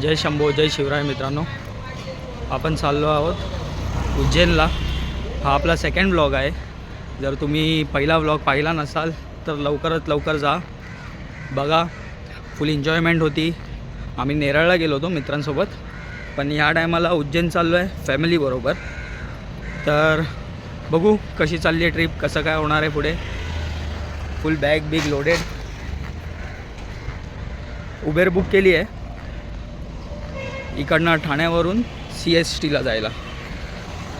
जय शंभो जय शिवराय मित्रांनो, आपण चाललो आहोत उज्जैनला। हा आपला सेकंड व्लॉग आहे। जर तुम्ही पहिला व्लॉग पाहिला नसाल तर लवकरात लवकर जा बघा। फुल एन्जॉयमेंट होती। आम्ही नेरळला गेलो होतो मित्रांसोबत, पण ह्या टायमाला उज्जैन चाललो आहे फॅमिलीबरोबर। तर बघू कशी चालली आहे ट्रिप, कसं काय होणार आहे पुढे। फुल bag big loaded. Uber book केली आहे इकडनं ठाण्यावरून CSTला जायला।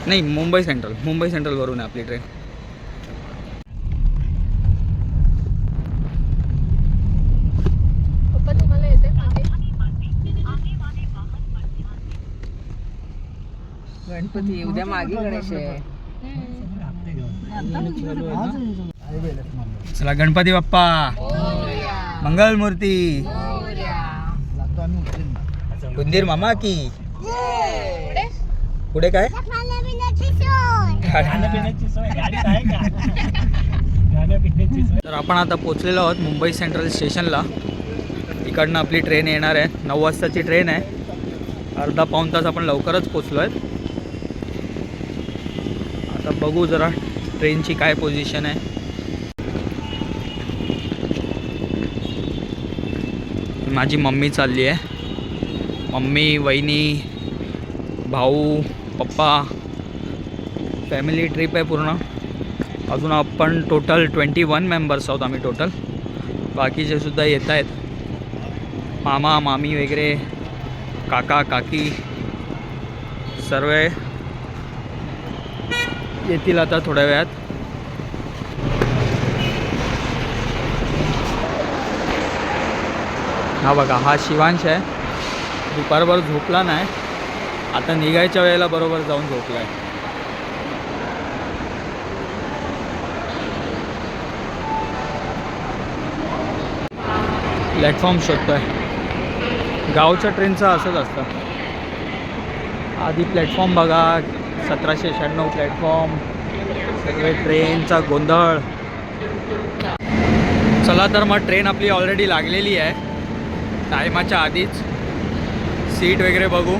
नाही, मुंबई सेंट्रलवरून आहे आपली ट्रेन। पप्पा तुम्हाला येते मागे? गणपती उद्या मागे गणेश आहे। चला गणपती बाप्पा मंगल मूर्ती कुंदीर मामा की। पुढे काय तर आपण आता पोचलेलो आहोत मुंबई सेंट्रल स्टेशनला। इकडनं आपली ट्रेन येणार आहे, 9 वाजताची ट्रेन आहे। अर्धा पाऊण तास आपण लवकरच पोचलो आहेत। आता बघू जरा ट्रेनची काय पोझिशन आहे। माझी मम्मी चालली आहे, मम्मी वहिनी भाऊ पप्पा, फॅमिली ट्रिप आहे पूर्ण। अजून आपण टोटल 21 मेंबर्स आहोत आम्ही टोटल। बाकीचे सुद्धा येत आहेत, मामा मामी वगैरे, काका काकी सर्व येतील आता थोड्या वेळात। हा बघा, हा शिवांश आहे। दुपारभर झोपला नाही, आता निघायच्या वेळेला बरोबर जाऊन झोपला आहे। प्लॅटफॉर्म शोधतो आहे। गावच्या ट्रेनचं असंच असतं, आधी प्लॅटफॉर्म बघा, 1796 प्लॅटफॉर्म, सगळे ट्रेनचा गोंधळ। चला तर मग ट्रेन आपली ऑलरेडी लागलेली आहे टायमाच्या आधीच। सीट वगैरे बघू।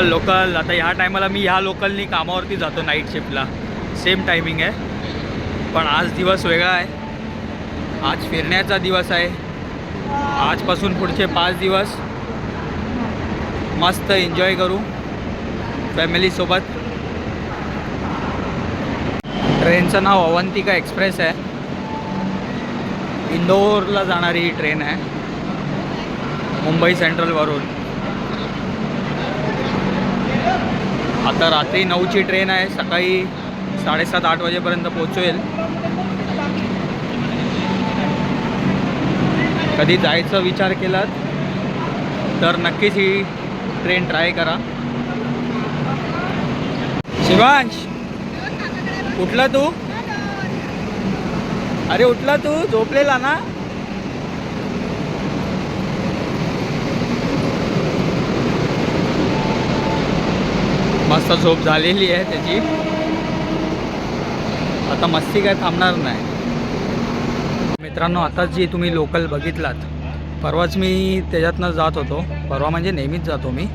लोकल आता ह्या टायमाला मी ह्या लोकलनी कामावरती जातो नाईट शिफ्टला, सेम टायमिंग आहे। पण आज दिवस वेगळा आहे, आज फिरण्याचा दिवस आहे। आजपासून पुढचे 5 दिवस मस्त एन्जॉय करू फॅमिलीसोबत। ट्रेनचं नाव अवंतिका एक्सप्रेस आहे, इंदोरला जाणारी ही ट्रेन आहे मुंबई सेंट्रलवरून। आता रात्री 9ची ट्रेन आहे, सकाळी 7:30-8 वाजेपर्यंत पोहोचेल। कधी जायचा विचार केलात तर नक्कीच ही ट्रेन ट्राय करा। शिवांश उठला तू? अरे उठला तू? झोपलेला ना? मस्त झोप झालेली आहे त्याची, आता मस्ती काय थांबणार नाही। मित्रांनो, आता जी तुम्ही लोकल बघितलात, परवाच मी त्याच्यातनं जात होतो। परवा म्हणजे नेहमीच जातो मी,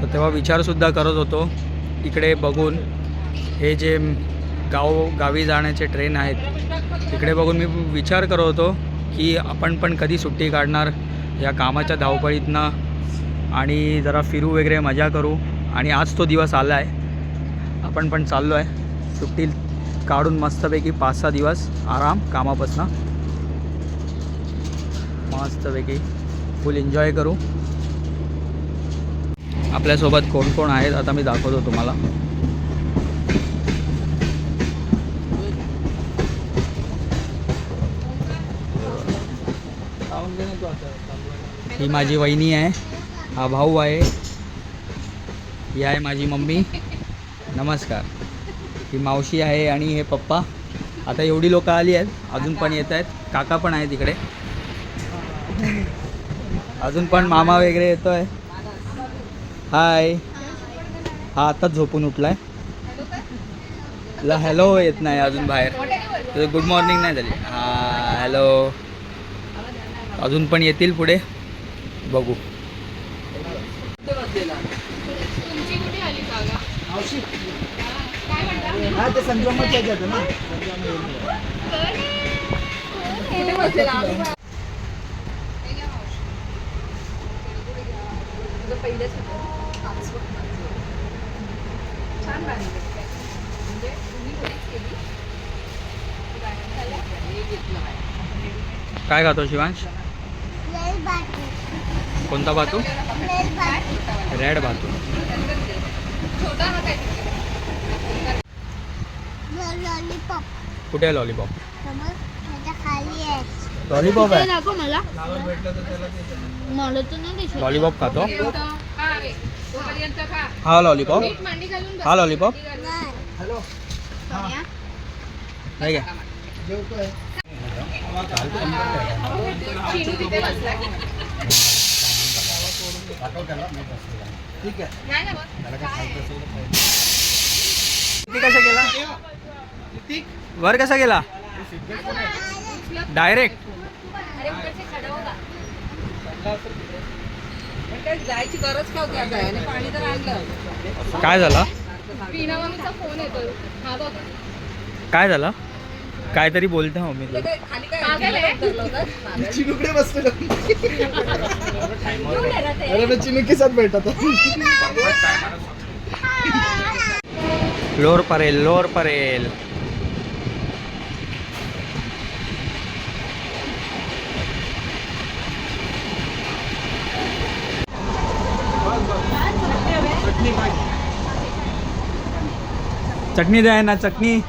तर तेव्हा विचारसुद्धा करत होतो इकडे बघून। हे जे गावी जाण्याचे ट्रेन आहेत तिकडे बघून मी विचार करत होतो की आपण पण कधी सुट्टी काढणार या कामाच्या धावपळीतनं आणि जरा फिरू वगैरे, मजा करू। आणि आज तो दिवस आला आहे, आपण पण चाललो आहे सुट्टी काढून मस्तपैकी 5-6 दिवस आराम कामापासून, मस्तपैकी फुल एन्जॉय करू। आपल्यासोबत कोण कोण आहेत आता मी दाखवतो तुम्हाला। ही माझी वहिनी आहे, हा भाऊ आहे, ही आहे माझी मम्मी, नमस्कार। ही मावशी आहे आणि हे पप्पा। आता एवढी लोक आली आहेत, अजून पण येत आहेत, काका पण आहेत इकडे, अजून पण मामा वगैरे येतोय। हाय, हा आताच झोपून उठलाय, हॅलो येत नाही अजून बाहेर। तुझं गुड मॉर्निंग नाही झाली. हां हॅलो. अजून पण येतील पुढे, बघू. काय खातो शिवांश? कोणता भातू? रेड भातू. लॉलीपॉप कुठे आहे लॉलीपॉप? खाली आहे. लॉलीपॉप आहे. नको मला मला तर नाही दिसत. लॉलीपॉप खातो. हा लॉलीपॉप. हा लॉलीपॉप नाही का? ठीक आहे. कसा गेला वर? कसा गेला डायरेक्ट? जायची गरज का होती आता आणि पाणी तर आणलं. काय झालं? फोन येतो. काय झालं? काहीतरी बोलते मम्मी. खाली काय चिनुकडे बसलेलो. अरे मैं चिनू के साथ बैठा था. Lower Parel, Lower Parel. चटणी द्या ना, चटणी.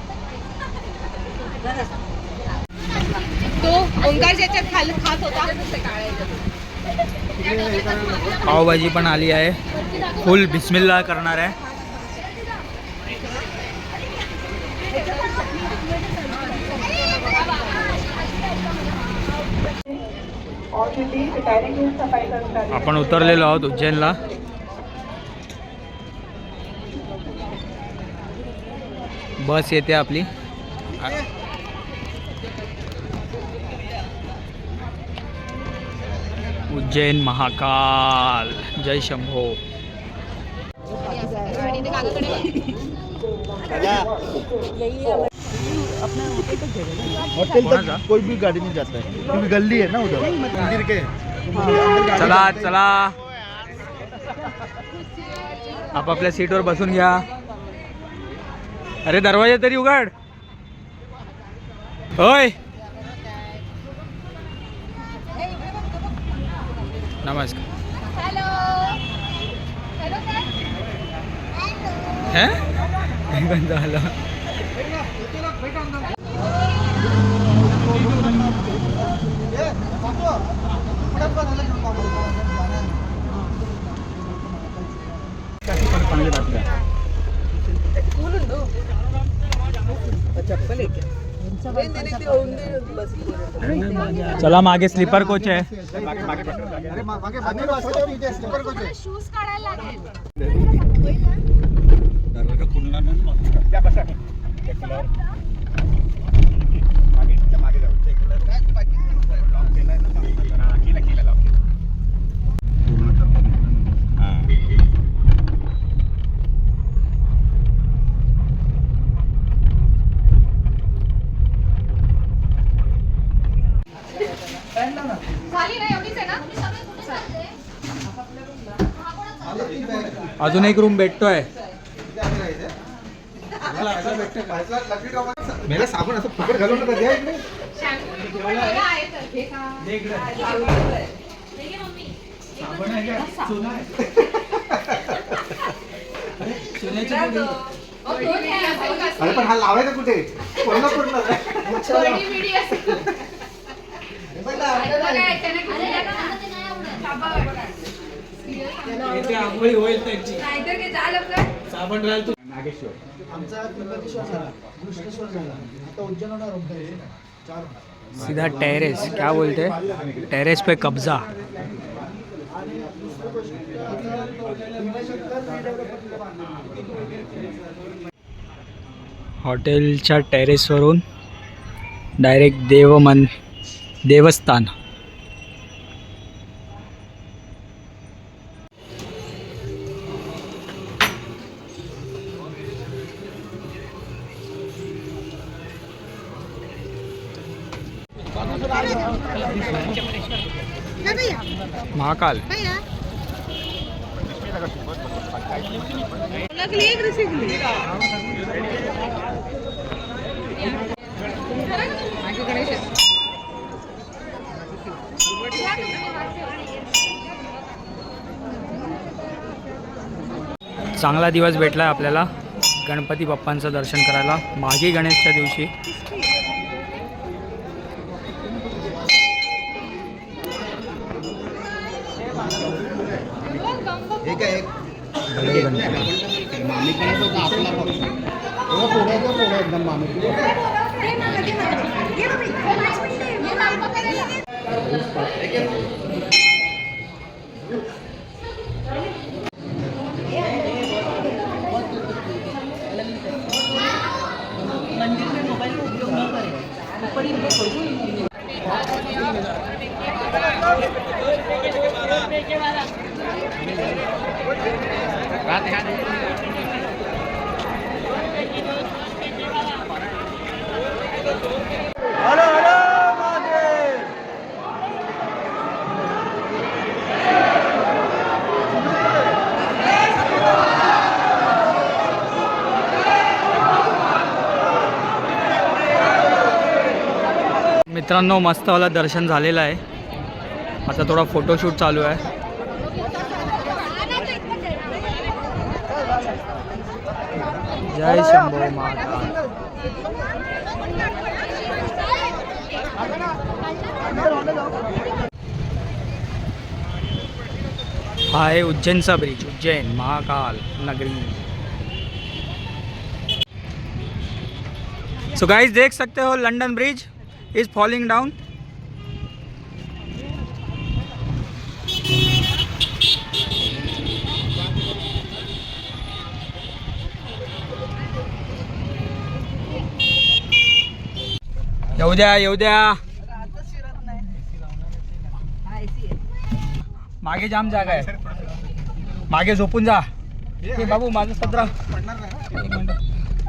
तो ओंकार ज्याच्यात खात होता. पावभाजी पण आली आहे. फुल बिस्मिल्ला करणार आहे. आपण उतरलेलो आहोत उज्जैनला. बस येते आपली. उज्जैन महाकाल. जय शंभो. होटल तक कोई भी गाड़ी नहीं जाता है क्योंकि गली है ना उधर मंदिर के. चला चला, आपापल्या सीटवर बसून घ्या. अरे दरवाजा तरी उघड. होय. नमस्कार. हे पण झालं. चला, मागे स्लीपर कोच आहे. शूज काढायला लागेल. अजून एक रूम भेटतोय. मेरा साबण असं फुकट घालून नका द्या इकडे. अरे पण हा लावायचा कुठे? कोल्हापूरला आंघोळी होईल त्यांची. साबण राहील तू. आमचा त्र्यंबकेश्वर झाला, कृष्णेश्वर झाला, आता उज्जैन होणार. सीधा टेरेस. क्या बोलते? टेरेस पे कब्जा. हॉटेलच्या टेरेसवरून डायरेक्ट देवस्थान. महाकाल. चांगला दिवस भेटला आपल्याला गणपती बाप्पांचं दर्शन करायला माघी गणेशच्या दिवशी. मित्रांनो मस्तवाला दर्शन झालेलं आहे. आता थोडा फोटोशूट चालू आहे. जय शंभो महाकाल. हा आहे उज्जैनचा ब्रिज. उज्जैन महाकाल नगरी. सो गाइस देख सकते हो London bridge is falling down. येऊ द्या मागे जाम जागा आहे. मागे झोपून जा. हे बाबू माझं सत्र.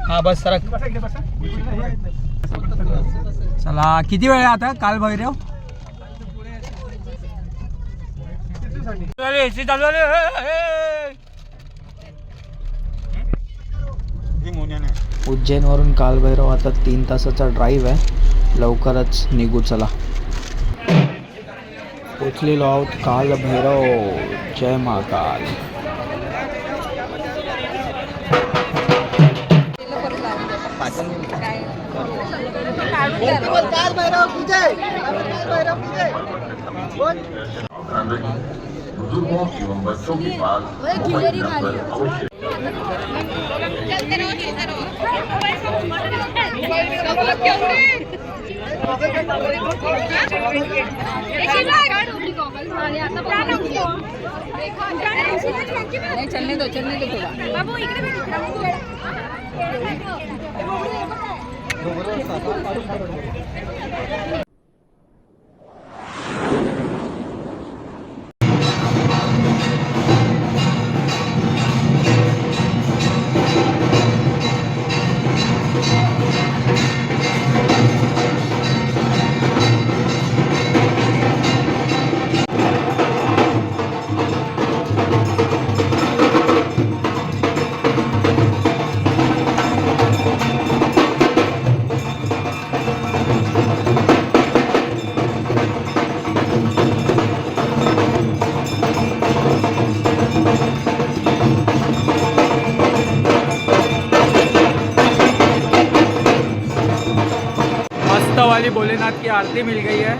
हा बस सरक. चला किती वेळ आहे आता काल भैरव. उज्जैनवरून कालभैरव आता 3 तासाचा ड्राईव्ह आहे. लवकरच निघू. चला पोचलेलो आहोत कालभैरव. जय महाकाल. बुजुर्गों एवं बच्चों के पास मोबाइल नंबर अवश्य. चलने दो थोड़ा. वाली भोलेनाथ की आरती मिल गई है।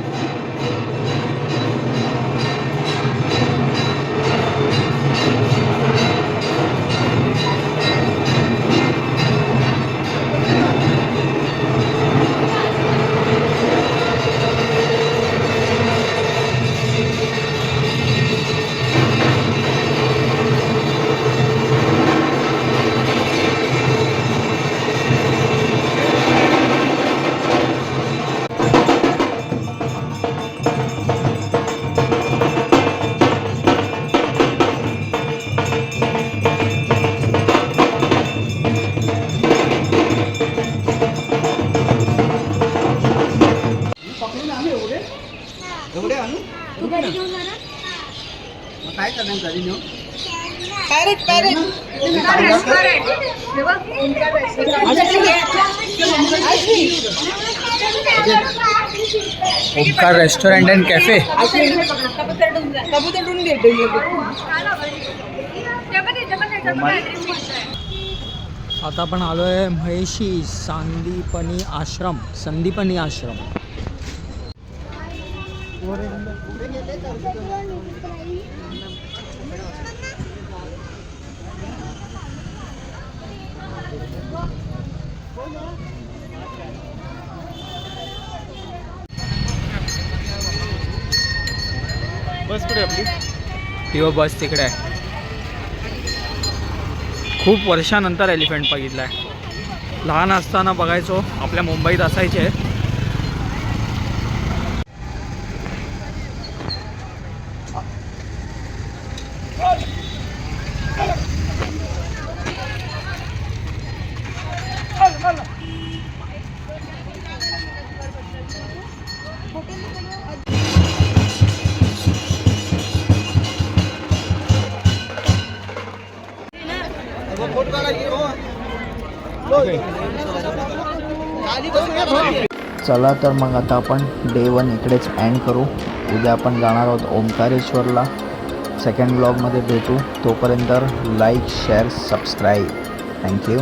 Omkar restaurant and cafe. आता आपण आलो आहे म्हैशी संदीपनी आश्रम. बस कुठे आपली? किंवा बस तिकडे आहे. खूप वर्षानंतर एलिफंट बघितला आहे. लहान असताना बघायचो, आपल्या मुंबईत असायचे. चला तर मग आता आपण डे 1 इकडेच एंड करू. उद्या आपण जाणार आहोत ओंकारेश्वरला. सेकंड ब्लॉगमध्ये भेटू. तोपर्यंत लाईक शेअर सबस्क्राईब. थँक्यू.